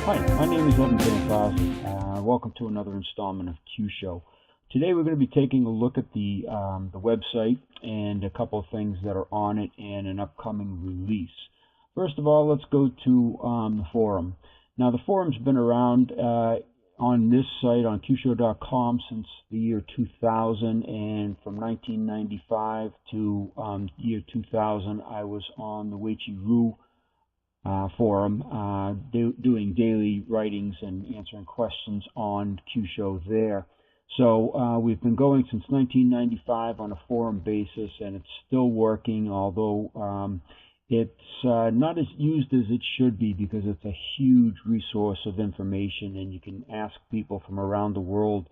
Hi, my name is Pantazi. Welcome to another installment of Q Show. Today we're going to be taking a look at the website and a couple of things that are on it and an upcoming release. First of all, let's go to the forum. Now, the forum's been around on this site on qshow.com since the year 2000, and from 1995 to year 2000, I was on the Weiqi forum doing daily writings and answering questions on Q Show there. So we've been going since 1995 on a forum basis, and it's still working, although it's not as used as it should be because it's a huge resource of information, and you can ask people from around the world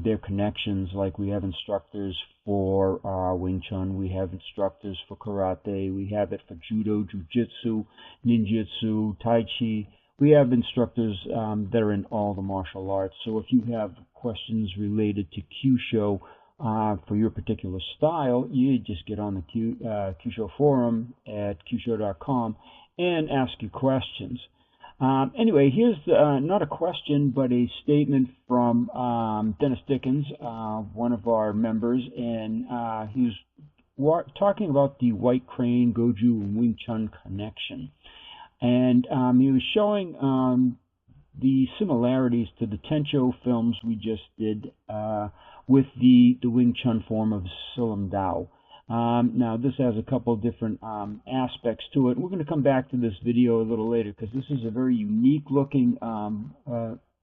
their connections. Like, we have instructors for Wing Chun, we have instructors for karate, we have it for judo, jiu-jitsu, ninjutsu, tai chi. We have instructors that are in all the martial arts. So if you have questions related to Q Show for your particular style, you just get on the Q Show forum at qshow.com and ask your questions. Anyway, here's not a question, but a statement from Dennis Dickens, one of our members, and he was talking about the White Crane, Goju, and Wing Chun connection. And he was showing the similarities to the Tencho films we just did with the Wing Chun form of Siu Nim Tao. Now, this has a couple of different aspects to it. We're going to come back to this video a little later because this is a very unique-looking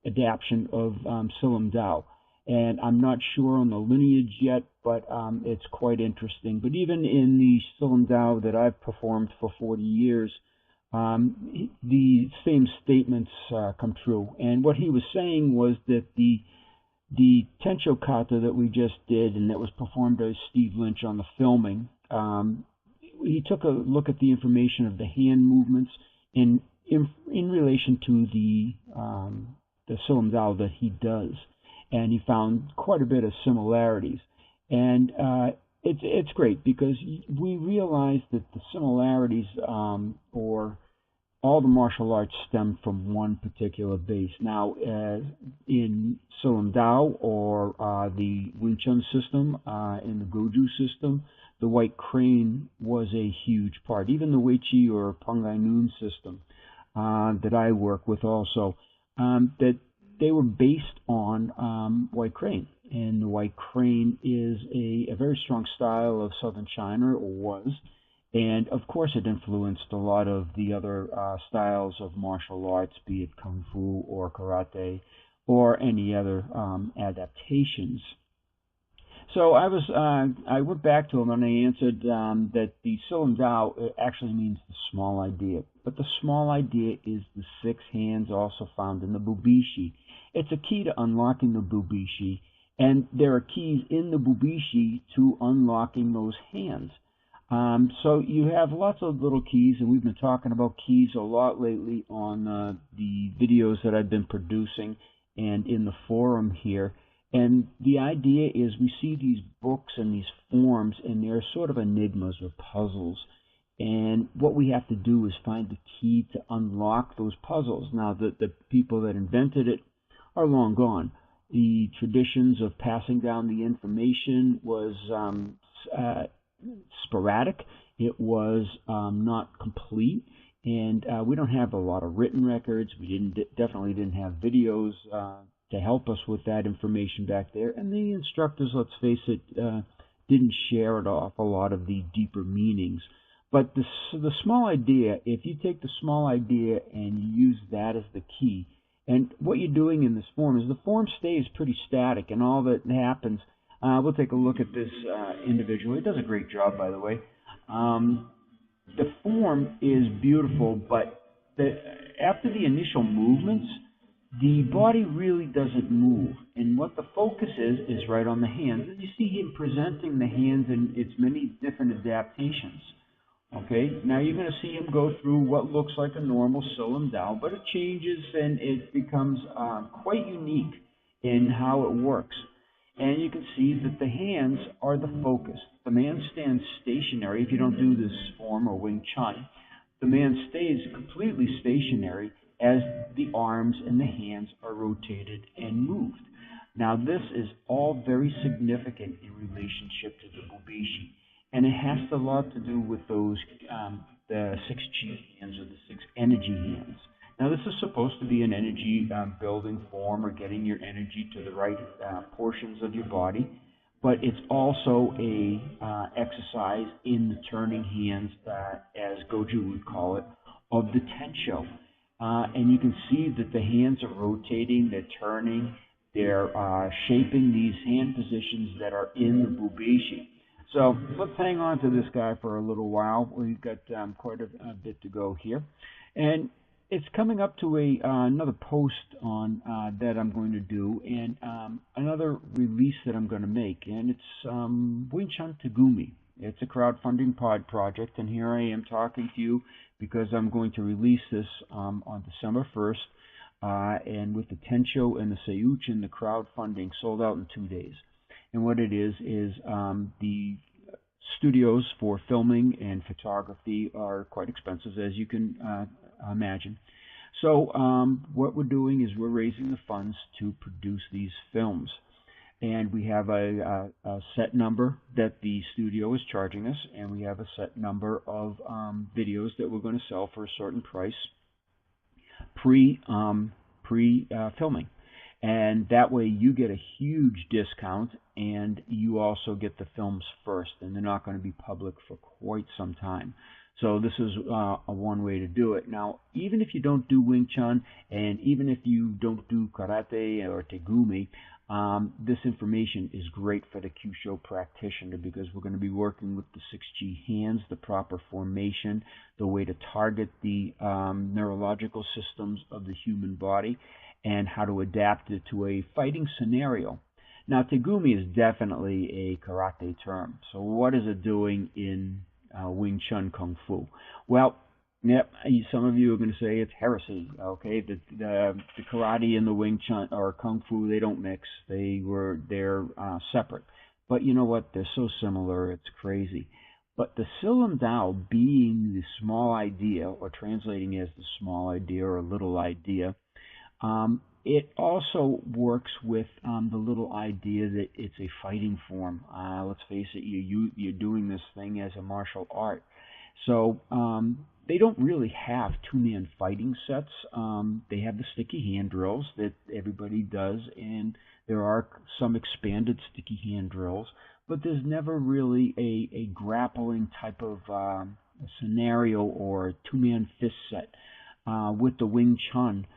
adaptation of Siu Nim Tao. And I'm not sure on the lineage yet, but it's quite interesting. But even in the Siu Nim Tao that I've performed for 40 years, the same statements come true. And what he was saying was that the Tencho kata that we just did, and that was performed by Steve Lynch on the filming, he took a look at the information of the hand movements in relation to the Siu Nim Tao that he does, and he found quite a bit of similarities. And it's great because we realize that the similarities or all the martial arts stem from one particular base. Now, in Siu Nim Tao or the Wing Chun system, in the Goju system, the White Crane was a huge part. Even the Weiqi or Pangai Noon system that I work with also, that they were based on White Crane. And the White Crane is a very strong style of southern China, or was. And, of course, it influenced a lot of the other styles of martial arts, be it Kung Fu or Karate or any other adaptations. So I went back to him and I answered that the Siu Nim Tao actually means the small idea. But the small idea is the 6 hands also found in the Bubishi. It's a key to unlocking the Bubishi, and there are keys in the Bubishi to unlocking those hands. So you have lots of little keys, and we've been talking about keys a lot lately on the videos that I've been producing and in the forum here. And the idea is we see these books and these forms, and they're sort of enigmas or puzzles. And what we have to do is find the key to unlock those puzzles. Now, the people that invented it are long gone. The traditions of passing down the information was sporadic. It was not complete, and we don't have a lot of written records. We definitely didn't have videos to help us with that information back there, and the instructors, let's face it, didn't share it off a lot of the deeper meanings. But the small idea, if you take the small idea and you use that as the key, and what you're doing in this form is the form stays pretty static, and all that happens. We'll take a look at this individual. He does a great job, by the way. The form is beautiful, but after the initial movements, the body really doesn't move. And what the focus is right on the hands. And you see him presenting the hands in its many different adaptations. Okay, now you're going to see him go through what looks like a normal Siu Nim Tao, but it changes and it becomes quite unique in how it works. And you can see that the hands are the focus. The man stands stationary. If you don't do this form or Wing Chun, the man stays completely stationary as the arms and the hands are rotated and moved. Now, this is all very significant in relationship to the Bubeshi, and it has a lot to do with those the 6G hands or the 6 energy hands. Now, this is supposed to be an energy building form or getting your energy to the right portions of your body, but it's also a exercise in the turning hands, as Goju would call it, of the Tensho. And you can see that the hands are rotating, they're turning, they're shaping these hand positions that are in the Bubeshi. So let's hang on to this guy for a little while. We've got quite a bit to go here. And it's coming up to another post on that I'm going to do, and another release that I'm going to make, and it's Wing Chun Tegumi. It's a crowdfunding project, and here I am talking to you because I'm going to release this on December 1st, and with the Tensho and the Seiyuchin, the crowdfunding sold out in 2 days. And what it is the studios for filming and photography are quite expensive, as you can imagine. So what we're doing is we're raising the funds to produce these films. And we have a set number that the studio is charging us, and we have a set number of videos that we're going to sell for a certain price pre-filming. And that way you get a huge discount, and you also get the films first, and they're not going to be public for quite some time. So this is one way to do it. Now, even if you don't do Wing Chun, and even if you don't do Karate or Tegumi, this information is great for the Kyusho practitioner, because we're going to be working with the 6G hands, the proper formation, the way to target the neurological systems of the human body, and how to adapt it to a fighting scenario. Now, Tegumi is definitely a karate term. So what is it doing in Wing Chun Kung Fu? Well, yep, some of you are going to say it's heresy. Okay, the karate and the Wing Chun or Kung Fu, they don't mix. They're separate. But you know what? They're so similar. It's crazy. But the Siu Nim Tao, being the small idea, or translating as the small idea or little idea, it also works with the little idea that it's a fighting form. Let's face it, you're doing this thing as a martial art. So they don't really have two-man fighting sets. They have the sticky hand drills that everybody does, and there are some expanded sticky hand drills, but there's never really a grappling type of scenario or two-man fist set with the Wing Chun.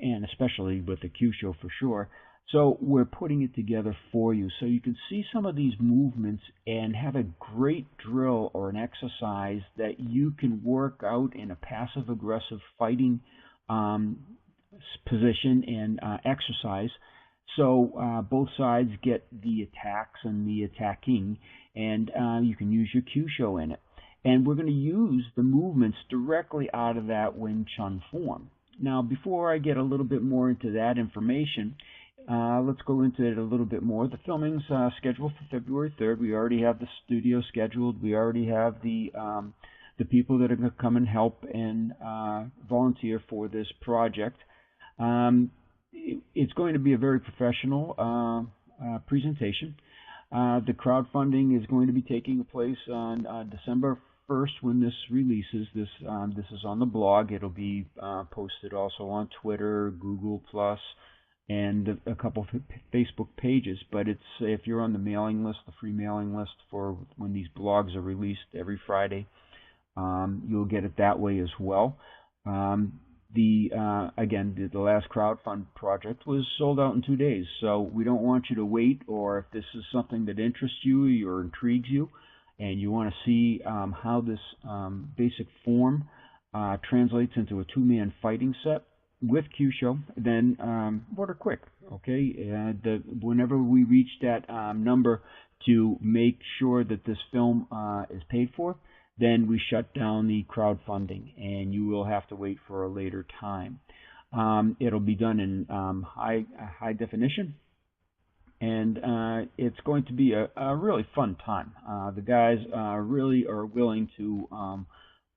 And especially with the Kyusho for sure. So we're putting it together for you so you can see some of these movements and have a great drill or an exercise that you can work out in a passive-aggressive fighting position and exercise. So both sides get the attacks and the attacking, and you can use your Kyusho in it. And we're going to use the movements directly out of that Wing Chun form. Now, before I get a little bit more into that information, let's go into it a little bit more. The filming's scheduled for February 3rd. We already have the studio scheduled. We already have the people that are going to come and help and volunteer for this project. It's going to be a very professional presentation. The crowdfunding is going to be taking place on December 1st when this releases. This is on the blog. It'll be posted also on Twitter, Google Plus, and a couple of Facebook pages. But it's, if you're on the mailing list, the free mailing list for when these blogs are released every Friday, you'll get it that way as well. Again, the last crowdfund project was sold out in 2 days, so we don't want you to wait. Or if this is something that interests you or intrigues you, and you want to see how this basic form translates into a two-man fighting set with Kyusho, then order quick, okay? Whenever we reach that number to make sure that this film is paid for, then we shut down the crowdfunding, and you will have to wait for a later time. It'll be done in high definition, and it's going to be a really fun time. The guys really are willing to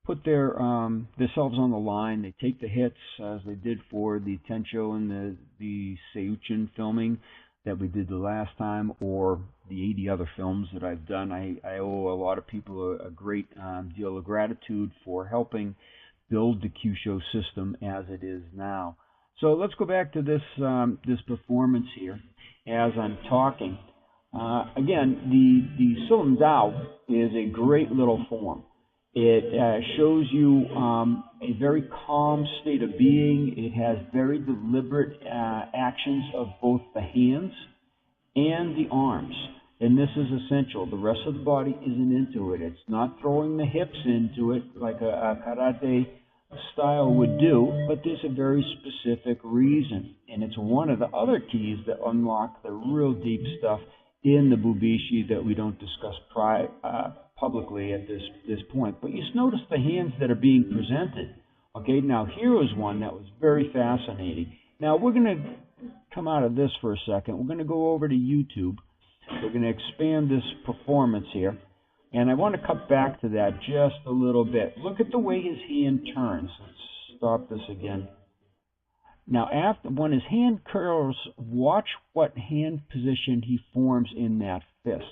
put themselves on the line. They take the hits as they did for the Tencho and the Siu Nim filming that we did the last time, or the 80 other films that I've done. I owe a lot of people a great deal of gratitude for helping build the Kyusho system as it is now. So let's go back to this this performance here as I'm talking. Again, the Siu Nim Tao is a great little form. It shows you a very calm state of being. It has very deliberate actions of both the hands and the arms. And this is essential. The rest of the body isn't into it. It's not throwing the hips into it like a karate style would do, but there's a very specific reason. And it's one of the other keys that unlock the real deep stuff in the Bubishi that we don't discuss publicly at this point. But you notice the hands that are being presented. Okay, now here was one that was very fascinating. Now we're going to come out of this for a second. We're going to go over to YouTube. We're going to expand this performance here. And I want to cut back to that just a little bit. Look at the way his hand turns. Let's stop this again. Now, when his hand curls, watch what hand position he forms in that fist.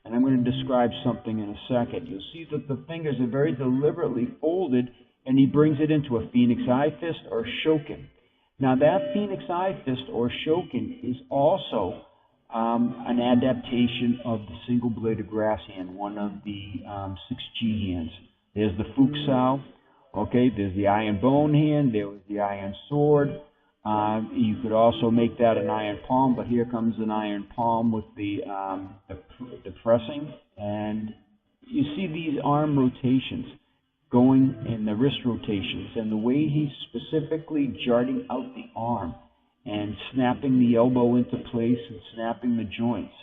And I'm going to describe something in a second. You'll see that the fingers are very deliberately folded, and he brings it into a Phoenix Eye Fist or Shokin. Now, that Phoenix Eye Fist or Shokin is also an adaptation of the single-bladed grass hand, one of the 6G hands. There's the Fukusao. Okay, there's the iron bone hand. There was the iron sword. You could also make that an iron palm, but here comes an iron palm with the pressing. And you see these arm rotations going and the wrist rotations and the way he's specifically jarting out the arm and snapping the elbow into place and snapping the joints.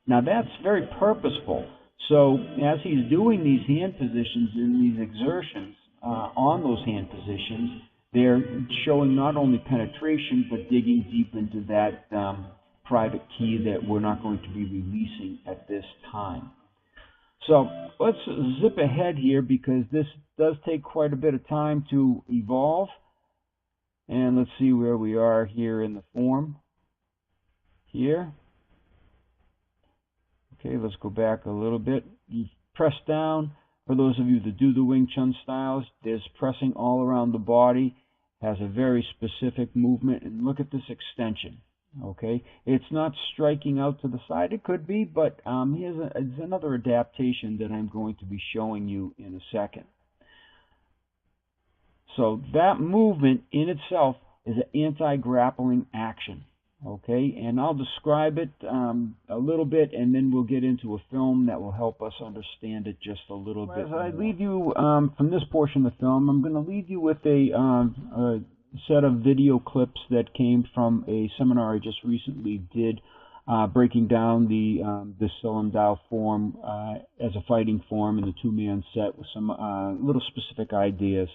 Now that's very purposeful. So as he's doing these hand positions and these exertions on those hand positions, they're showing not only penetration, but digging deep into that private key that we're not going to be releasing at this time. So let's zip ahead here because this does take quite a bit of time to evolve. And let's see where we are here in the form. Here. Okay, let's go back a little bit. You press down. For those of you that do the Wing Chun styles, there's pressing all around the body, has a very specific movement, and look at this extension. Okay, it's not striking out to the side. It could be, but here's another adaptation that I'm going to be showing you in a second. So that movement in itself is an anti-grappling action. Okay, and I'll describe it a little bit, and then we'll get into a film that will help us understand it just a little bit. As I leave you from this portion of the film, I'm going to leave you with a set of video clips that came from a seminar I just recently did, breaking down the Siu Nim Tao form as a fighting form in the two-man set with some little specific ideas.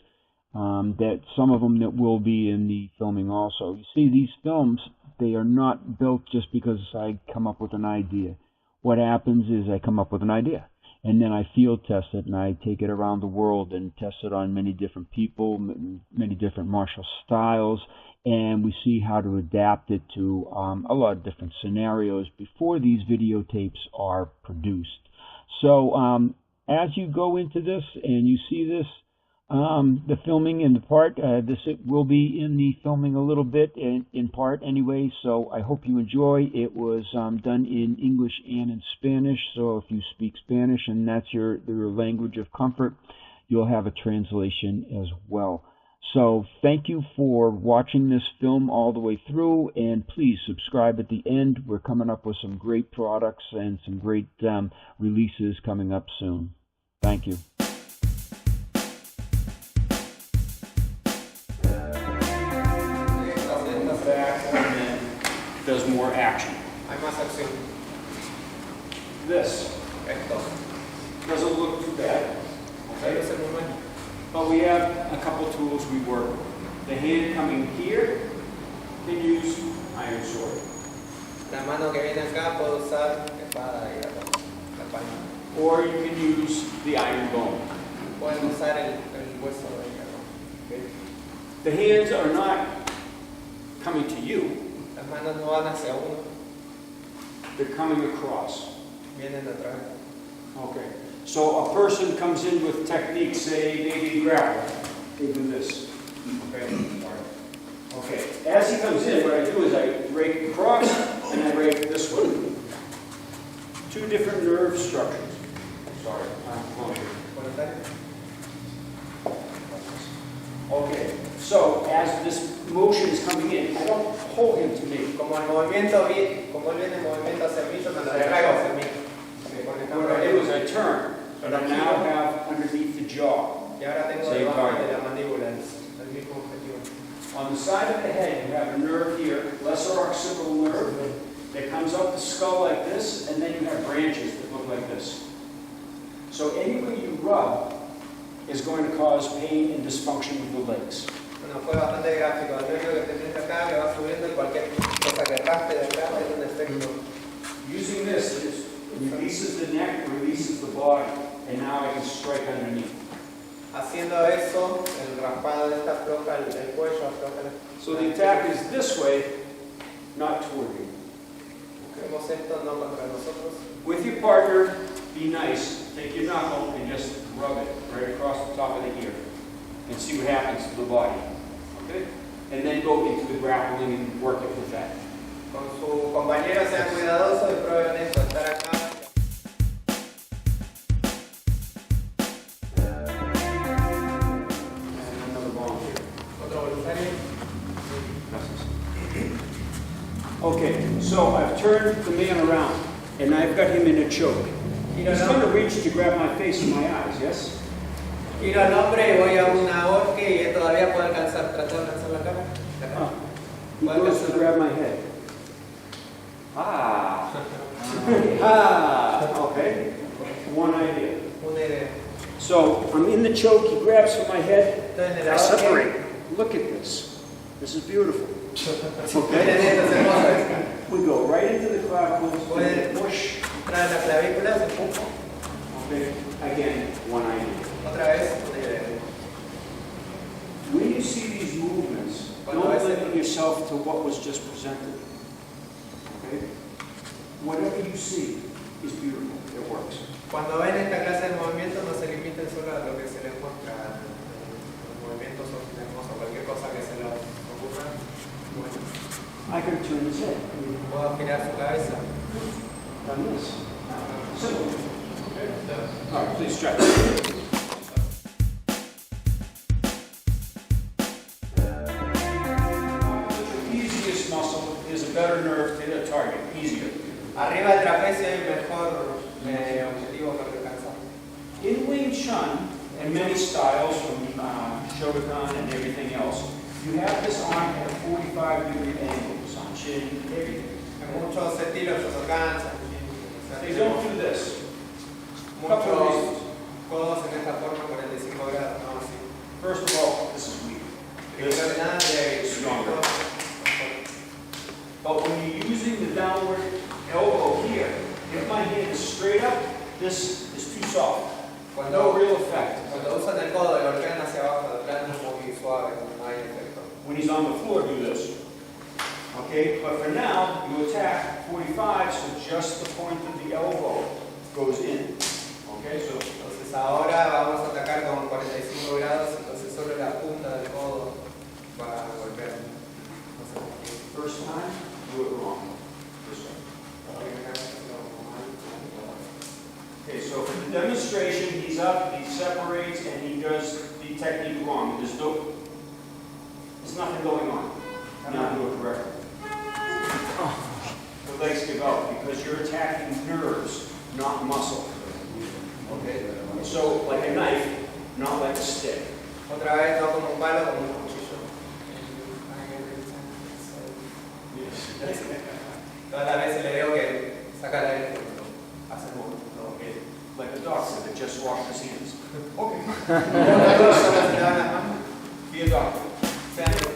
That some of them that will be in the filming also. You see, these films, they are not built just because I come up with an idea. What happens is I come up with an idea, and then I field test it, and I take it around the world and test it on many different people, many different martial styles, and we see how to adapt it to a lot of different scenarios before these videotapes are produced. So as you go into this and you see this, the filming in the part, it will be in the filming a little bit in part anyway, so I hope you enjoy. It was done in English and in Spanish, so if you speak Spanish and that's your language of comfort, you'll have a translation as well. So thank you for watching this film all the way through, and please subscribe at the end. We're coming up with some great products and some great releases coming up soon. Thank you. Does more action. This doesn't look too bad, okay? But we have a couple tools we work with. The hand coming here can use iron sword. La mano que viene acá puedo usar espada y la palma. Or you can use the iron bone. Pueden usar el hueso del hígado. Okay. The hands are not coming to you. Las manos no van hacia uno, They're coming across. vienen atrás. Okay. So a person comes in with techniques, say maybe grapple. They do this. Okay. Okay. As he comes in, what I do is I rake across and I rake this way. Two different nerve structures. Sorry, I'm closer. Okay. So as this motion is coming in, I don't hold him to me. Como el movimiento viene, como él viene en movimiento hacia mí, yo me lo traigo hacia mí. What I do is I turn, and I now have underneath the jaw. Y ahora tengo Same debajo target. de la mandíbula el mismo objetivo. On the side of the head, you have a nerve here, lesser occipital nerve, that comes up the skull like this, and then you have branches that look like this. So anywhere you rub is going to cause pain and dysfunction of the legs. Bueno, fue bastante gráfico. El nervio que tenés acá que va subiendo y cualquier cosa que raspe de acá tiene un efecto. Using this, it releases the neck, releases the body, and now I can strike underneath. Haciendo eso, el raspado de esta afloja el cuello, afloja el... So the attack is this way, not toward you. Hacemos esto no contra nosotros. With your partner, be nice. Take your knuckle and just rub it right across the top of the ear and see what happens to the body. Okay? And then go into the grappling and work it with that. Con su compañero sean cuidadosos y prueben esto, estar acá. And another volunteer. Otro voluntario. Okay, so I've turned the man around and I've got him in a choke. He's going to reach to grab my face and my eyes, yes? Giro al hombre y voy a una horca y él todavía puede alcanzar, tratar de alcanzar la cara. He goes to grab my head. Ah. Ah. Okay. One idea. Una idea. So I'm in the choke, he grabs for my head, Entonces en el I ahorque, separate. Look at this. This is beautiful. miren esto, es hermoso. We go right into the clavicles, Puede push. traer la clavícula, se empuja. Okay. Again, one idea. Otra vez, una idea. When you see these movements, don't limit yourself to what was just presented. Okay? Whatever you see is beautiful. It works. Cuando ven esta clase de movimientos, no se limiten solo a lo que se les muestra. Los movimientos son hermosos, cualquier cosa que se les ocurra. Bueno, I can turn his head. puedo girar su cabeza. Done this. Simple. Okay? All right, please stretch. The easiest muscle is a better nerve to hit a target. Easier. Arriba del trapecio hay mejor objetivo que alcanzar. In Wing Chun, and many styles from Shotokan and everything else, you have this arm at a 45-degree angle. Sanchin, everything. En muchos estilos se alcanzan. They don't do this. Couple of Muchos reasons. codos en esta forma 45 grados, no así. First of all, this is weak. This Primero que nada, is stronger. But when you're using the downward elbow here, if my hand is straight up, this is too soft. No real effect. Cuando usan el codo y golpean hacia abajo, de plano es muy suave, no hay efecto. When he's on the floor, do this. Okay, but for now, you attack 45, so just the point of the elbow goes in. Okay, so Entonces ahora vamos a atacar con 45 grados, entonces solo la punta del codo va a golpear. No sé por qué. first time, do it wrong. This way. Okay, so for the demonstration, he's up, he separates, and he does the technique wrong. There's nothing going on. Now do it correctly. The legs give out because you're attacking nerves, not muscle. Okay? So, like a knife, not like a stick. Otra vez, no como un palo, como un cuchillo. Todas las veces le digo que saca la aire, hace el mundo. Okay. Like a doctor that just washed his hands. Okay. Otra cosa, se le van las manos. Be a doctor. Sean